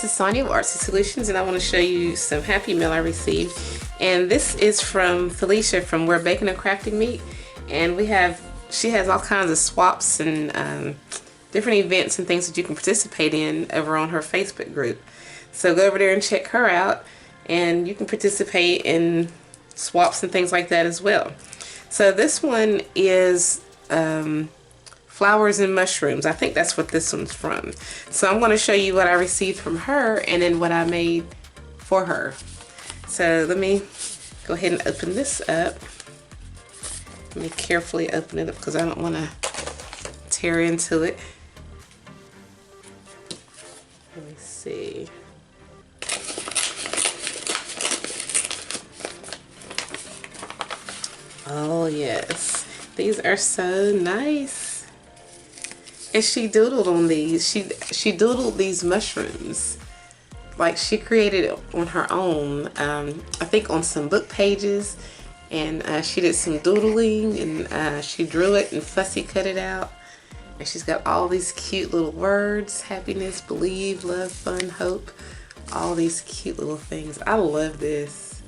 this is Sonia with Artsy Solutions, and I want to show you some Happy Mail I received. And this is from Felicia from Where Baking and Crafting Meet. And she has all kinds of swaps and different events and things that you can participate in over on her Facebook group. So go over there and check her out, and you can participate in swaps and things like that as well. So this one is flowers and mushrooms. I think that's what this one's from. So I'm going to show you what I received from her and then what I made for her. So let me go ahead and open this up. Let me carefully open it up because I don't want to tear into it. Let me see. Oh yes, these are so nice. And she doodled on these. She doodled these mushrooms. Like, she created it on her own. I think on some book pages. And she did some doodling, and she drew it and fussy cut it out. And she's got all these cute little words: happiness, believe, love, fun, hope. All these cute little things. I love this.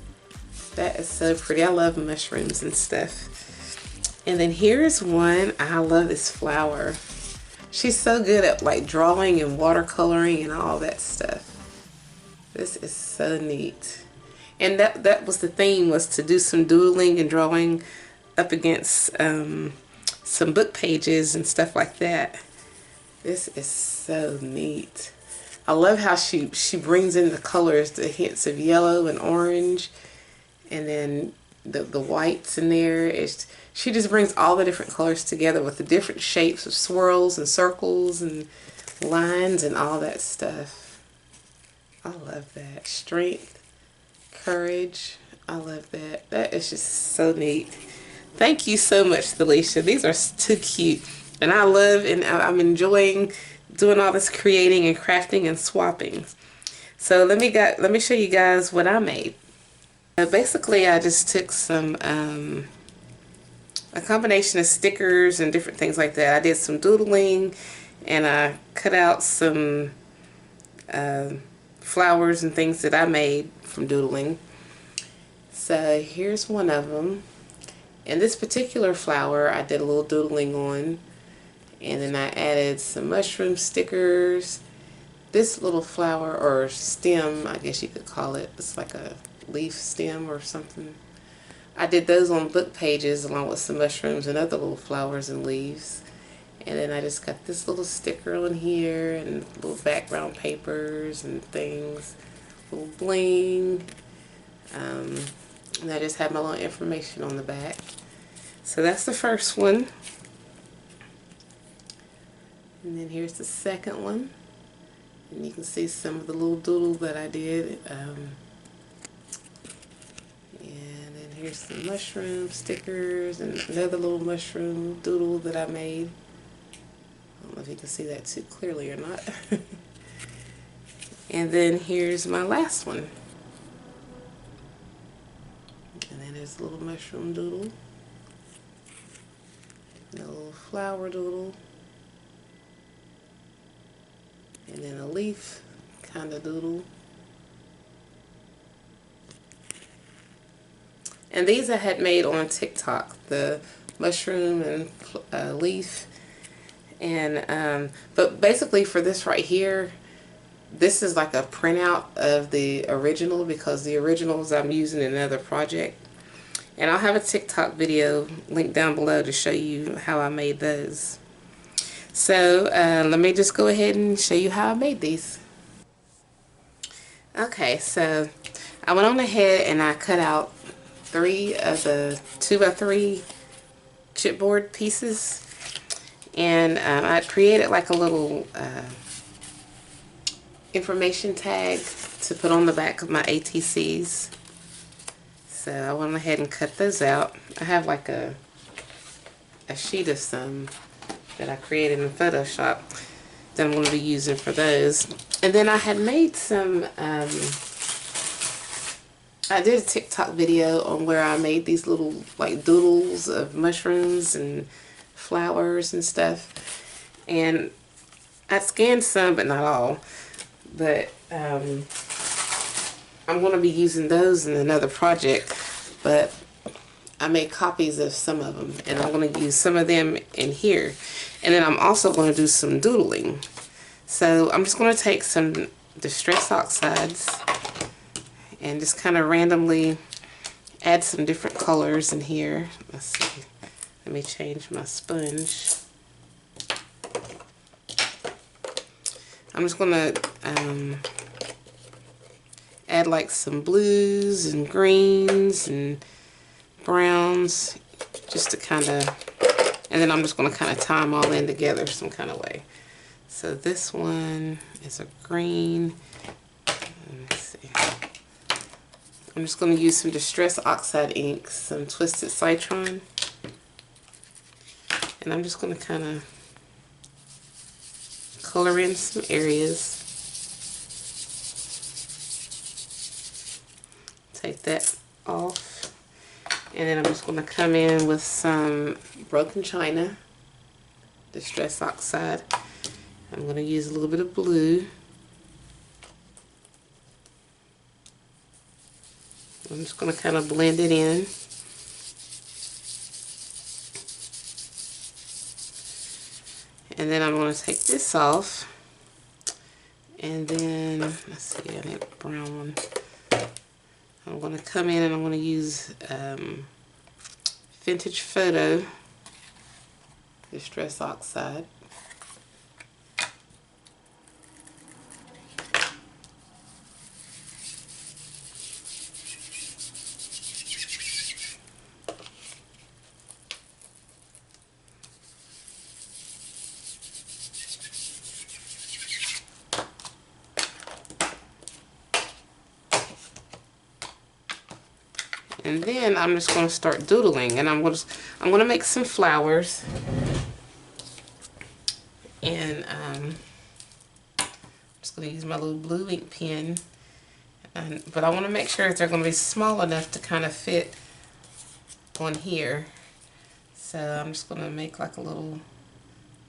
That is so pretty. I love mushrooms and stuff. And then here's one. I love this flower. She's so good at like drawing and watercoloring and all that stuff. This is so neat. And that was the theme, was to do some doodling and drawing up against some book pages and stuff like that. This is so neat. I love how she brings in the colors, the hints of yellow and orange, and then the whites in there. She just brings all the different colors together with the different shapes of swirls and circles and lines and all that stuff. I love that. Strength, courage. I love that. That is just so neat. Thank you so much, Felicia. These are too cute. And I love, and I'm enjoying doing all this creating and crafting and swapping. So let me show you guys what I made. Basically, I just took some a combination of stickers and different things like that. I did some doodling, and I cut out some flowers and things that I made from doodling. So here's one of them. And this particular flower I did a little doodling on, and then I added some mushroom stickers. This little flower, or stem, I guess you could call it, it's like a leaf stem or something. I did those on book pages along with some mushrooms and other little flowers and leaves. And then I just got this little sticker on here and little background papers and things, little bling. And I just had my little information on the back. So that's the first one. And then here's the second one. And you can see some of the little doodle that I did. And then here's some mushroom stickers and another little mushroom doodle that I made. I don't know if you can see that too clearly or not. And then here's my last one. And then there's a little mushroom doodle. And a little flower doodle. And then a leaf kind of doodle. And these I had made on TikTok, the mushroom and leaf. And but basically for this right here, this is like a printout of the original, because the originals I'm using in another project. And I'll have a TikTok video linked down below to show you how I made those. So let me just go ahead and show you how I made these. Okay, so I went on ahead and I cut out 3 of the 2x3 chipboard pieces, and I created like a little information tag to put on the back of my ATCs. So I went ahead and cut those out. I have like a sheet of some that I created in Photoshop that I'm going to be using for those. And then I had made some I did a TikTok video on where I made these little like doodles of mushrooms and flowers and stuff. And I scanned some, but not all. but I'm going to be using those in another project, but I made copies of some of them, and I'm going to use some of them in here. And then I'm also going to do some doodling. So I'm just going to take some Distress Oxides and just kind of randomly add some different colors in here. Let's see. Let me change my sponge. I'm just going to add like some blues and greens and browns, just to kind of, and then I'm just going to kind of tie them all in together some kind of way. So this one is a green. Let me see. I'm just going to use some Distress Oxide inks, some Twisted Citron, and I'm just going to kind of color in some areas. Take that off, and then I'm just going to come in with some Broken China Distress Oxide. I'm going to use a little bit of blue. I'm just going to kind of blend it in. And then I'm going to take this off. And then, let's see, I need a brown one. I'm going to come in and I'm going to use Vintage Photo Distress Oxide. And then I'm just going to start doodling, and I'm going to make some flowers, and I'm just going to use my little blue ink pen, but I want to make sure that they're going to be small enough to kind of fit on here. So I'm just going to make like a little,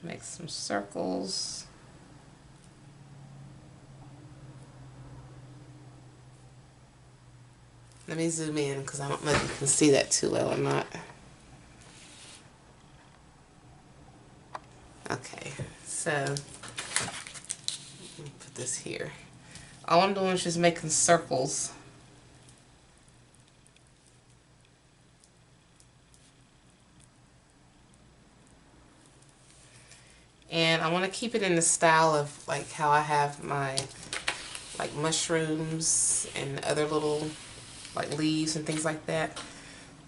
make some circles. Let me zoom in because I don't know if you can see that too well or not. Okay, so let me put this here. All I'm doing is just making circles. And I want to keep it in the style of like how I have my like mushrooms and other little like leaves and things like that.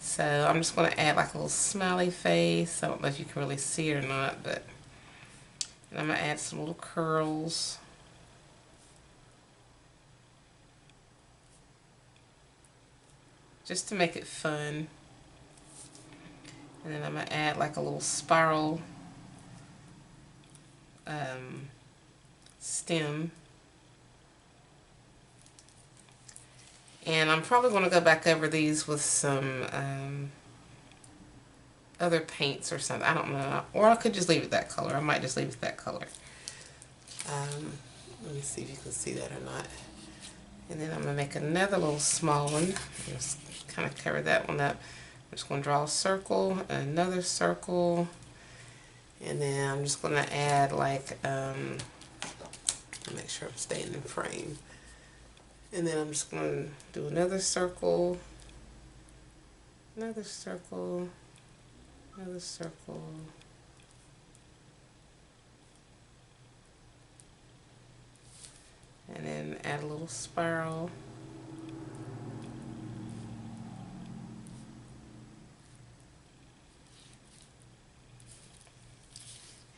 So I'm just going to add like a little smiley face. I don't know if you can really see it or not, but and I'm going to add some little curls. Just to make it fun. And then I'm going to add like a little spiral stem. And I'm probably going to go back over these with some other paints or something. I don't know. Or I could just leave it that color. I might just leave it that color. Let me see if you can see that or not. And then I'm going to make another little small one. Just kind of cover that one up. I'm just going to draw a circle, another circle. And then I'm just going to add like, make sure I'm staying in frame. And then I'm just going to do another circle, another circle, another circle. And then add a little spiral.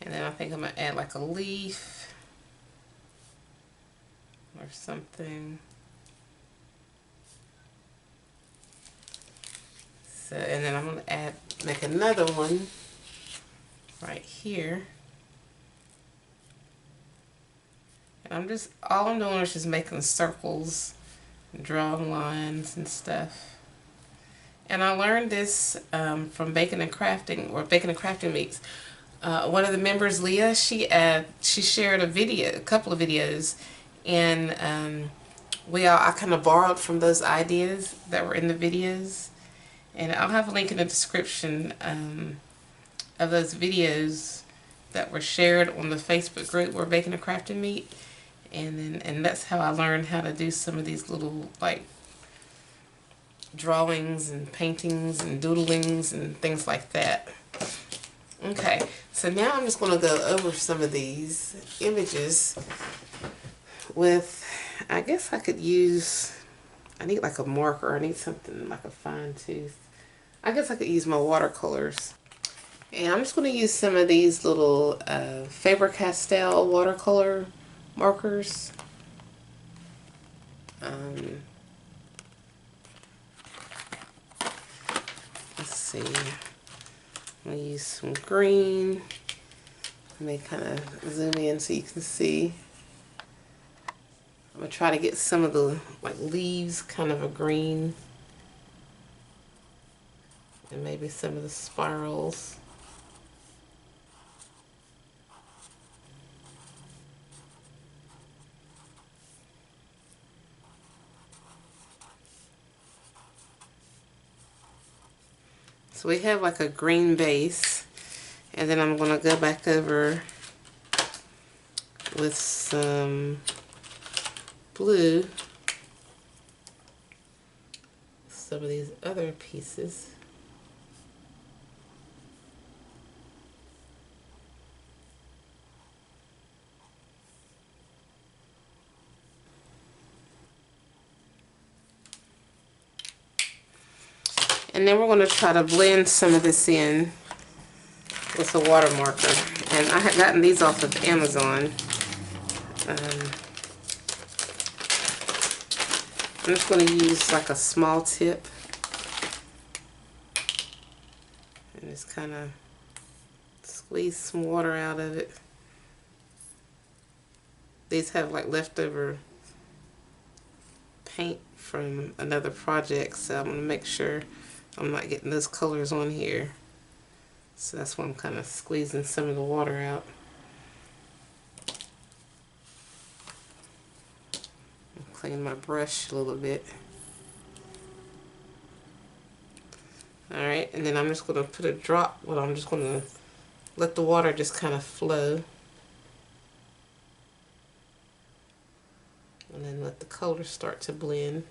And then I think I'm going to add like a leaf or something. So, and then I'm going to make another one right here. And all I'm doing is just making circles, drawing lines and stuff. And I learned this from Baking and Crafting, or Baking and Crafting Meets. One of the members, Leah, she shared a couple of videos, And I kind of borrowed from those ideas that were in the videos. And I'll have a link in the description of those videos that were shared on the Facebook group We're Baking and Crafting Meat. And that's how I learned how to do some of these little like drawings and paintings and doodlings and things like that. Okay, so now I'm just going to go over some of these images with, I guess I could use, I need like a marker, I need something like a fine tooth. I guess I could use my watercolors. And I'm just going to use some of these little Faber-Castell watercolor markers. Let's see. I'm going to use some green. Let me kind of zoom in so you can see. I'm going to try to get some of the like leaves kind of a green. And maybe some of the spirals. So we have like a green base, and then I'm going to go back over with some blue, some of these other pieces. And then we're going to try to blend some of this in with a water marker. And I had gotten these off of Amazon. I'm just going to use like a small tip. And just kind of squeeze some water out of it. These have like leftover paint from another project, so I'm going to make sure I'm not getting those colors on here. So that's why I'm kind of squeezing some of the water out. Clean my brush a little bit. Alright, and then I'm just going to put a drop, I'm just going to let the water just kind of flow. And then let the colors start to blend.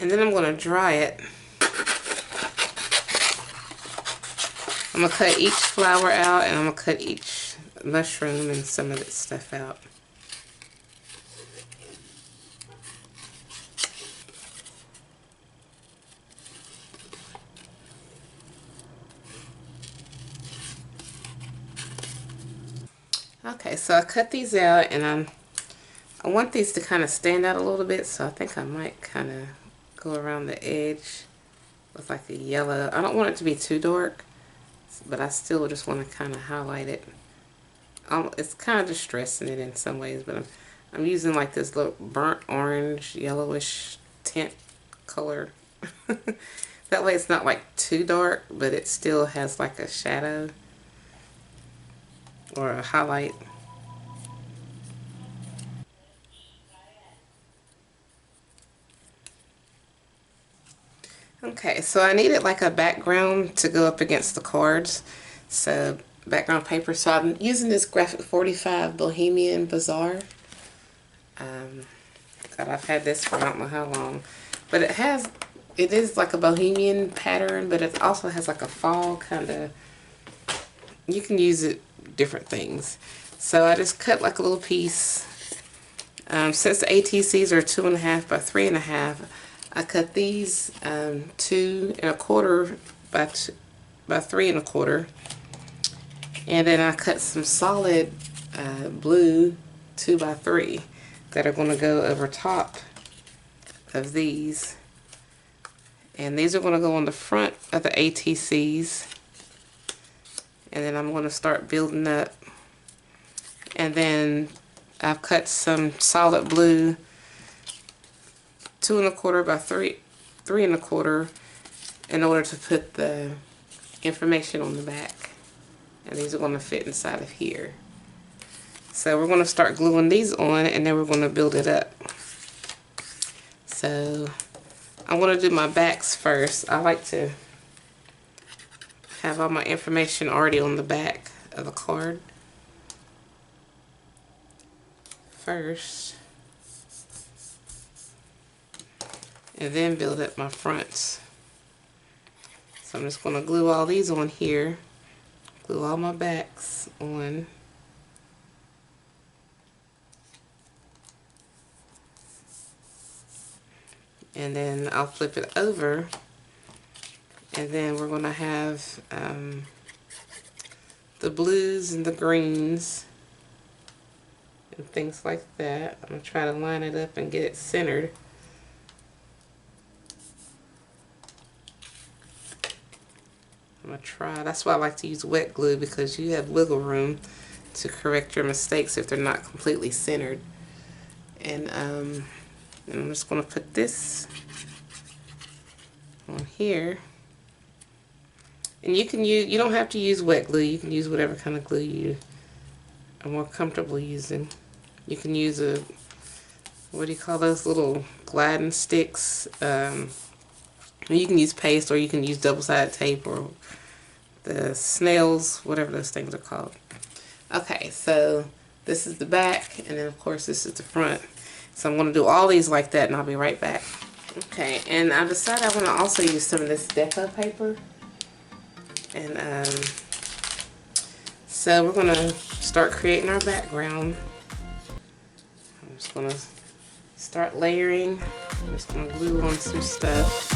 And then I'm going to dry it. I'm going to cut each flower out, and I'm going to cut each mushroom and some of its stuff out. Okay, so I cut these out, and I want these to kind of stand out a little bit, so I think I might kind of go around the edge with like a yellow. I don't want it to be too dark, but I still just want to kind of highlight it. It's kind of distressing it in some ways, but I'm using like this little burnt orange, yellowish tint color. That way it's not like too dark, but it still has like a shadow or a highlight. Okay, so I needed like a background to go up against the cards. So background paper. So I'm using this Graphic 45 Bohemian Bazaar. God, I've had this for I don't know how long. But it is like a bohemian pattern, but it also has like a fall kind of, you can use it different things. So I just cut like a little piece. Since the ATCs are 2.5 by 3.5, I cut these 2 1/4 by 3 1/4, and then I cut some solid blue 2 by 3 that are going to go over top of these. And these are going to go on the front of the ATCs. And then I'm going to start building up. And then I've cut some solid blue 2 1/4 by 3 1/4 in order to put the information on the back. And these are going to fit inside of here. So we're going to start gluing these on, and then we're going to build it up. So I'm going to do my backs first. I like to have all my information already on the back of the card first, and then build up my fronts. So I'm just going to glue all these on here, glue all my backs on. And then I'll flip it over, and then we're going to have the blues and the greens and things like that. I'm going to try to line it up and get it centered. I'm going to try. That's why I like to use wet glue, because you have wiggle room to correct your mistakes if they're not completely centered. And I'm just going to put this on here. And you don't have to use wet glue. You can use whatever kind of glue you are more comfortable using. You can use what do you call those little gliding sticks? You can use paste, or you can use double-sided tape, or the snails, whatever those things are called. Okay, so this is the back, and then of course this is the front. So I'm going to do all these like that, and I'll be right back. Okay, and I decided I want to also use some of this deco paper. And so we're going to start creating our background. I'm just going to start layering. I'm just going to glue on some stuff.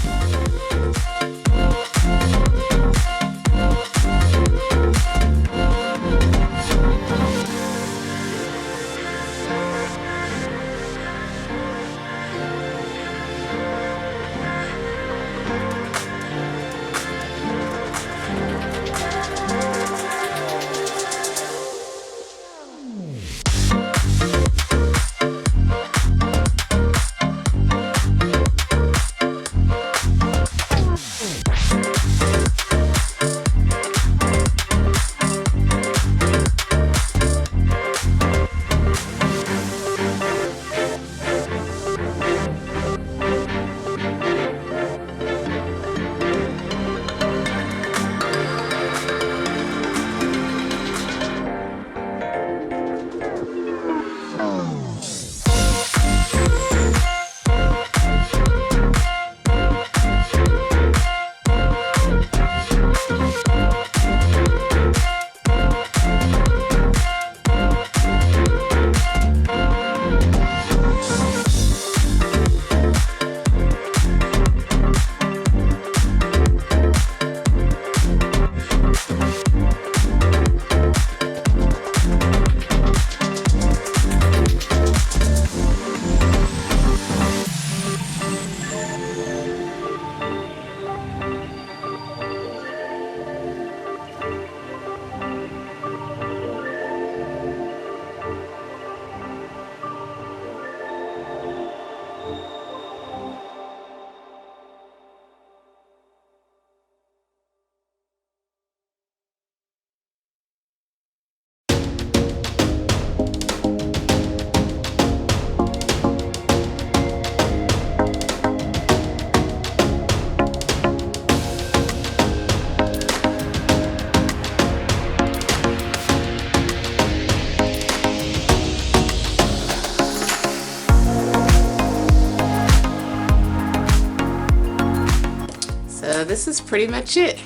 This is pretty much it.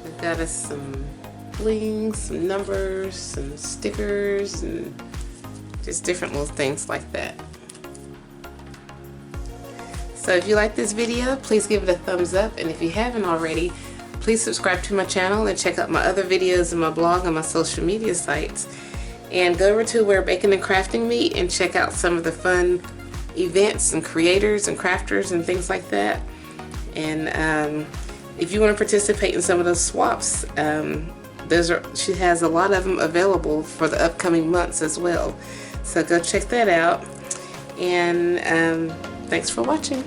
We've got us some bling, some numbers, some stickers, and just different little things like that. So if you like this video, please give it a thumbs up, and if you haven't already, please subscribe to my channel and check out my other videos in my blog and my social media sites. And go over to Where Baking and Crafting Meet and check out some of the fun events and creators and crafters and things like that. And if you want to participate in some of those swaps, she has a lot of them available for the upcoming months as well. So go check that out. And thanks for watching.